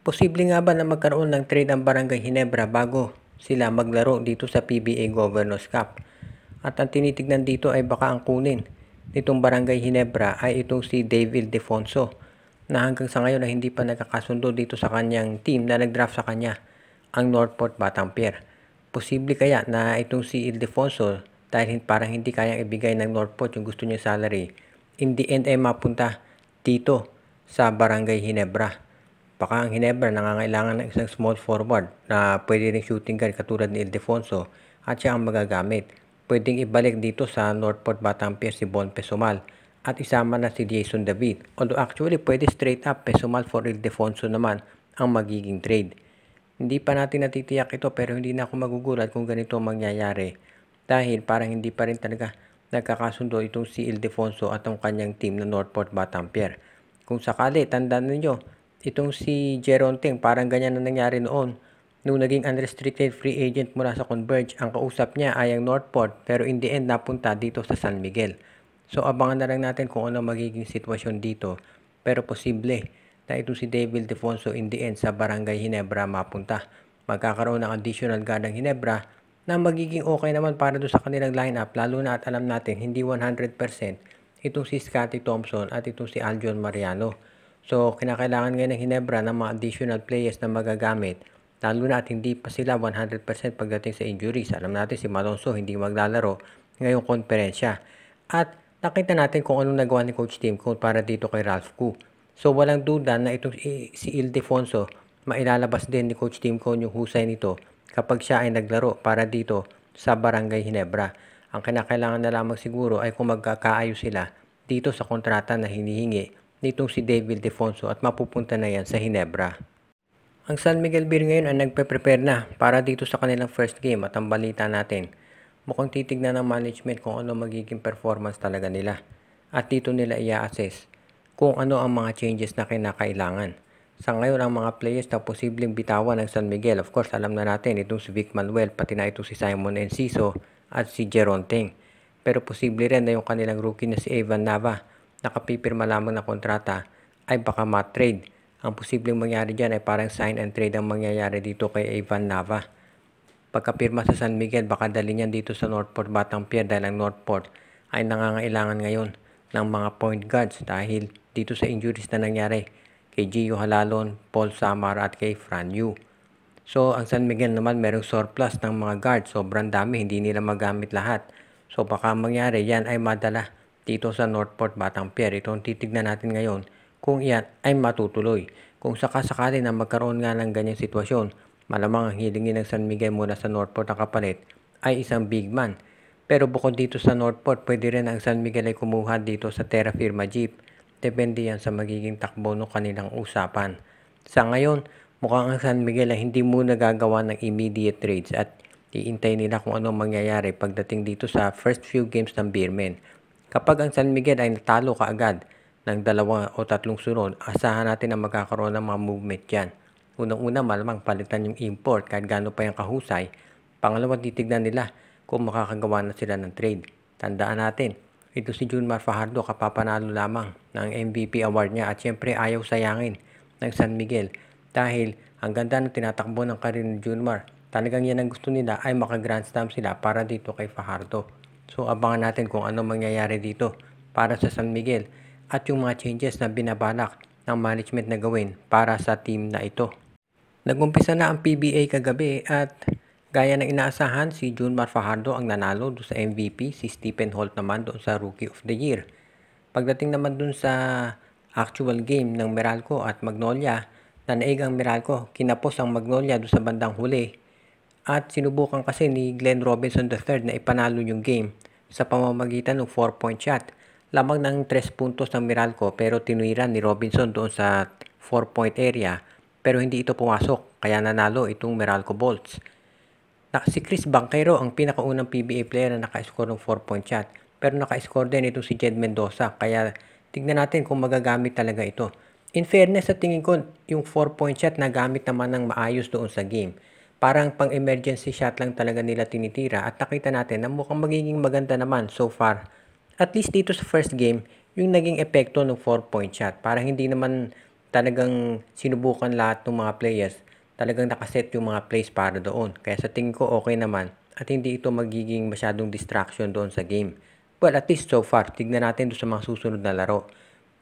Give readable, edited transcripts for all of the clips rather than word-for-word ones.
Posible nga ba na magkaroon ng trade ang Barangay Ginebra bago sila maglaro dito sa PBA Governors Cup? At ang tinitignan dito ay baka ang kunin nitong Barangay Ginebra ay itong si David Defonso na hanggang sa ngayon ay hindi pa nagkakasundo dito sa kanyang team na nag-draft sa kanya, ang Northport Batangbyer. Posible kaya na itong si Ildefonso dahil parang hindi kayang ibigay ng Northport yung gusto niyang salary, in the end ay mapunta dito sa Barangay Ginebra. Baka ang Ginebra nangangailangan ng isang small forward na pwede rin shooting guard katulad ni Ildefonso at siya ang magagamit. Pwedeng ibalik dito sa Northport Batangbyer si Bon Pesumal at isama na si Jason David. Although actually pwede straight up Pesumal for Ildefonso naman ang magiging trade. Hindi pa natin natitiyak ito pero hindi na ako magugulat kung ganito mangyayari dahil parang hindi pa rin talaga nagkakasundo itong si Ildefonso at ang kanyang team na Northport Batangbyer. Kung sakali, tandaan ninyo, itong si Jeron Teng, parang ganyan na nangyari noon. Nung naging unrestricted free agent mula sa Converge, ang kausap niya ay ang Northport pero in the end napunta dito sa San Miguel. So abangan na lang natin kung ano magiging sitwasyon dito. Pero posible na itong si David Defonso in the end sa Barangay Ginebra mapunta. Magkakaroon ng additional guard ng Ginebra na magiging okay naman para doon sa kanilang lineup lalo na at alam natin hindi 100% itong si Scottie Thompson at itong si Aljon Mariano. So, kinakailangan ngayon ng Ginebra ng mga additional players na magagamit, lalo na at hindi pa sila 100% pagdating sa injuries. Alam natin si Malonzo hindi maglalaro ngayong konferensya. At nakita natin kung anong nagawa ni Coach Tim Cone para dito kay Ralph Koo. So, walang duda na itong si Ildefonso, mailalabas din ni Coach Tim Cone yung husay nito kapag siya ay naglaro para dito sa Barangay Ginebra. Ang kinakailangan na lamang siguro ay kung magkakaayos sila dito sa kontrata na hinihingi nitong si David Defonso at mapupunta na yan sa Ginebra. Ang San Miguel Beer ngayon ay nagpe-prepare na para dito sa kanilang first game at ang balita natin, mukhang titignan ng management kung ano magiging performance talaga nila at dito nila i-assess kung ano ang mga changes na kinakailangan. Sa ngayon ang mga players na posibleng bitawan ng San Miguel, of course alam na natin itong si Vic Manuel pati na itong si Simon Enciso at si Jeron Teng. Pero posible rin na yung kanilang rookie na si Evan Nava nakapipirma lamang na kontrata ay baka ma-trade. Ang posibleng mangyari dyan ay parang sign and trade ang mangyayari dito kay Evan Nava. Pagkapirma sa San Miguel, baka dali niyan dito sa Northport Batangbyer dahil ang Northport ay nangangailangan ngayon ng mga point guards dahil dito sa injuries na nangyari kay Gio Halalon, Paul Samar at kay Fran Yu. So, ang San Miguel naman merong surplus ng mga guards. Sobrang dami, hindi nila magamit lahat. So, baka mangyari yan ay madala dito sa Northport Batangbyer. Ito ang titignan natin ngayon kung iyan ay matutuloy. Kung sakasakali na magkaroon nga ng ganyang sitwasyon, malamang ang hilingin ng San Miguel mula sa Northport na kapalit ay isang big man. Pero bukod dito sa Northport, pwede rin ang San Miguel ay kumuha dito sa Terra Firma Jeep. Depende yan sa magiging takbo ng kanilang usapan. Sa ngayon, mukhang ang San Miguel ay hindi muna gagawa ng immediate trades at iintay nila kung ano mangyayari pagdating dito sa first few games ng Beermen. Kapag ang San Miguel ay natalo kaagad ng 2 o 3 sunod, asahan natin na magkakaroon ng mga movement dyan. Unang-una, malamang palitan yung import kahit gaano pa yung kahusay. Pangalawa, titignan nila kung makakagawa na sila ng trade. Tandaan natin, ito si Junmar Fajardo kapapanalo lamang ng MVP award niya at syempre ayaw sayangin ng San Miguel dahil ang ganda ng tinatakbo ng karir ni Junmar. Talagang yan ang gusto nila ay maka-grand slam sila para dito kay Fajardo. So abangan natin kung ano mangyayari dito para sa San Miguel at yung mga changes na binabalak ng management na gawin para sa team na ito. Nagumpisa na ang PBA kagabi at gaya ng inaasahan si Junmar Fajardo ang nanalo doon sa MVP, si Stephen Holt naman doon sa Rookie of the Year. Pagdating naman doon sa actual game ng Meralco at Magnolia, nanaig ang Meralco, kinapos ang Magnolia doon sa bandang huli. At sinubukan kasi ni Glenn Robinson III na ipanalo yung game sa pamamagitan ng 4-point shot. Lamang ng 3 puntos ng Meralco pero tinuiran ni Robinson doon sa 4-point area pero hindi ito pumasok kaya nanalo itong Meralco Bolts. Si Chris Banquero ang pinakaunang PBA player na naka-score ng 4-point shot pero naka-score din itong si Jed Mendoza kaya tignan natin kung magagamit talaga ito. In fairness sa tingin ko yung 4-point shot nagamit naman ng maayos doon sa game. Parang pang emergency shot lang talaga nila tinitira at nakita natin na mukhang magiging maganda naman so far. At least dito sa first game, yung naging epekto ng 4-point shot. Parang hindi naman talagang sinubukan lahat ng mga players, talagang nakaset yung mga plays para doon. Kaya sa tingin ko okay naman at hindi ito magiging masyadong distraction doon sa game. Well, at least so far, tignan natin doon sa mga susunod na laro.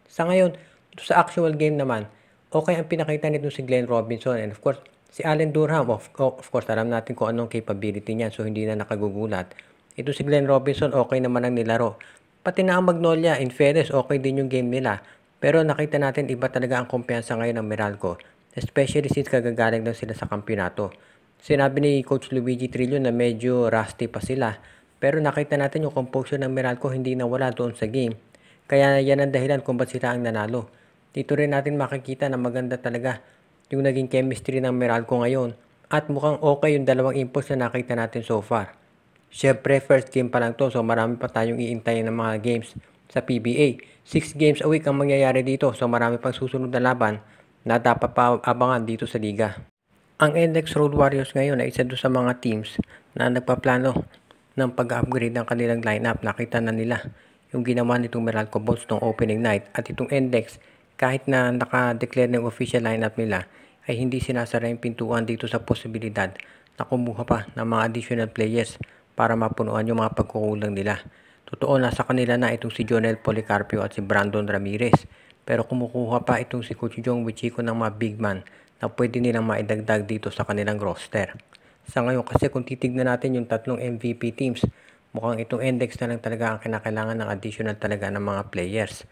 Sa ngayon, doon sa actual game naman, okay ang pinakita nito si Glenn Robinson and of course, si Allen Durham. Of course, alam natin kung anong capability niya so hindi na nakagugulat. Ito si Glenn Robinson, okay naman ang nilaro. Pati na ang Magnolia, in fairness, okay din yung game nila. Pero nakita natin iba talaga ang kumpiyansa ngayon ng Meralco. Especially since kagagaling lang sila sa kampyonato. Sinabi ni Coach Luigi Trillo na medyo rusty pa sila. Pero nakita natin yung composure ng Meralco hindi nawala doon sa game. Kaya yan ang dahilan kung ba't sila ang nanalo. Dito rin natin makikita na maganda talaga yung naging chemistry ng Meralco ngayon. At mukhang okay yung dalawang inputs na nakita natin so far. Siyempre, first game pa lang to, so marami pa tayong iintayin ng mga games sa PBA. 6 games a week ang mangyayari dito, so marami pang susunod na laban na dapat pa abangan dito sa liga. Ang NLEX Road Warriors ngayon ay isa doon sa mga teams na nagpaplano ng pag-upgrade ng kanilang lineup. Nakita na nila yung ginawa nitong Meralco Bolts ng opening night at itong NLEX kahit na naka-declare ng official lineup nila ay hindi sinasara yung pintuan dito sa posibilidad na kumuha pa ng mga additional players para mapunuan yung mga pagkukulang nila. Totoo, nasa kanila na itong si Jonel Policarpio at si Brandon Ramirez. Pero kumukuha pa itong si Coach Jong Wichiko ng mga big man na pwede nilang maidagdag dito sa kanilang roster. Sa ngayon kasi kung titignan natin yung tatlong MVP teams, mukhang itong index na lang talaga ang kinakailangan ng additional talaga ng mga players.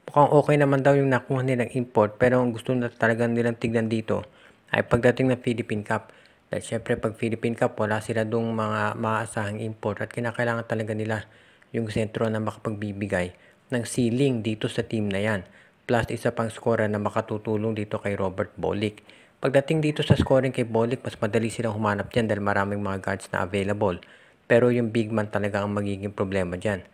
Mukhang okay naman daw yung nakuha nilang import pero ang gusto na talaga nilang tignan dito ay pagdating ng Philippine Cup. Dahil syempre pag Philippine Cup wala sila dong mga maaasahang import at kinakailangan talaga nila yung sentro na makapagbibigay ng ceiling dito sa team na yan. Plus isa pang scorer na makatutulong dito kay Robert Bolick. Pagdating dito sa scoring kay Bolick, mas madali silang humanap dyan dahil maraming mga guards na available. Pero yung big man talaga ang magiging problema dyan.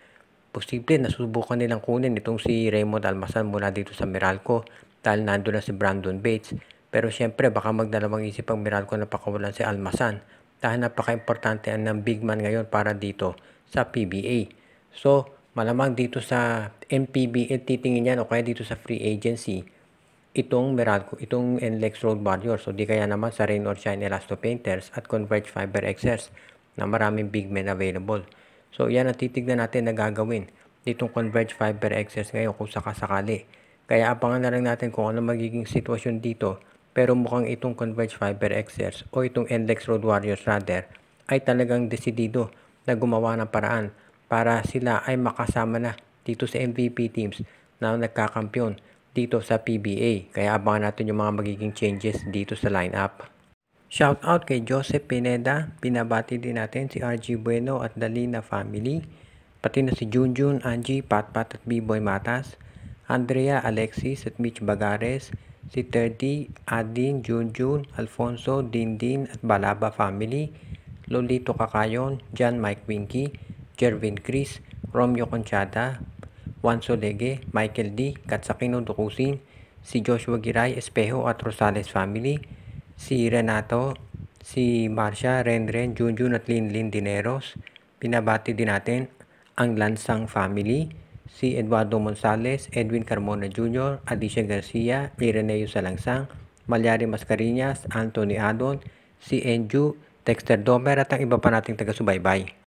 Posible na subukan nilang kunin itong si Raymond Almasan mula dito sa Meralco dahil nandun na si Brandon Bates. Pero syempre baka magdalawang isip ang Meralco na pakawalan si Almasan dahil napaka-importante ng big man ngayon para dito sa PBA. So, malamang dito sa MPBL titingin yan o kaya dito sa free agency itong Meralco, itong NLEX Road Warriors. So, di kaya naman sa Rain or Shine Elasto Painters at Converge Fiber XS na maraming big men available. So, yan ang titignan natin na gagawin ditong Converge Fiber XS ngayon kung sakasakali. Kaya abangan na lang natin kung ano magiging sitwasyon dito. Pero mukhang itong Converge Fiber XS o itong NLEX Road Warriors rather ay talagang desidido na gumawa ng paraan para sila ay makasama na dito sa MVP teams na nagkakampyon dito sa PBA. Kaya abangan natin yung mga magiging changes dito sa lineup. Shout out kay Joseph Pineda. Pinabati din natin si RG Bueno at Dalina family. Pati na si Junjun, Angie, Patpat at B-Boy Matas. Andrea, Alexis at Mitch Bagares. Si Terdy, Adin, Junjun, Alfonso, Dindin at Balaba family. Lolito Kakayon, John Mike Winky, Jervin Chris, Romeo Conchada, Juan Solege, Michael D, Katsakino Dukusin, si Joshua Giray, Espejo at Rosales family, si Renato, si Marcia, Renren, Junjun at Linlin Dineros. Pinabati din natin ang Lansang family, si Eduardo Monsales, Edwin Carmona Jr., Alicia Garcia, Ireneo Salangsang, Malyari Mascareñas, Anthony Adon, si Enju, Dexter Domer at ang iba pa nating taga-subaybay.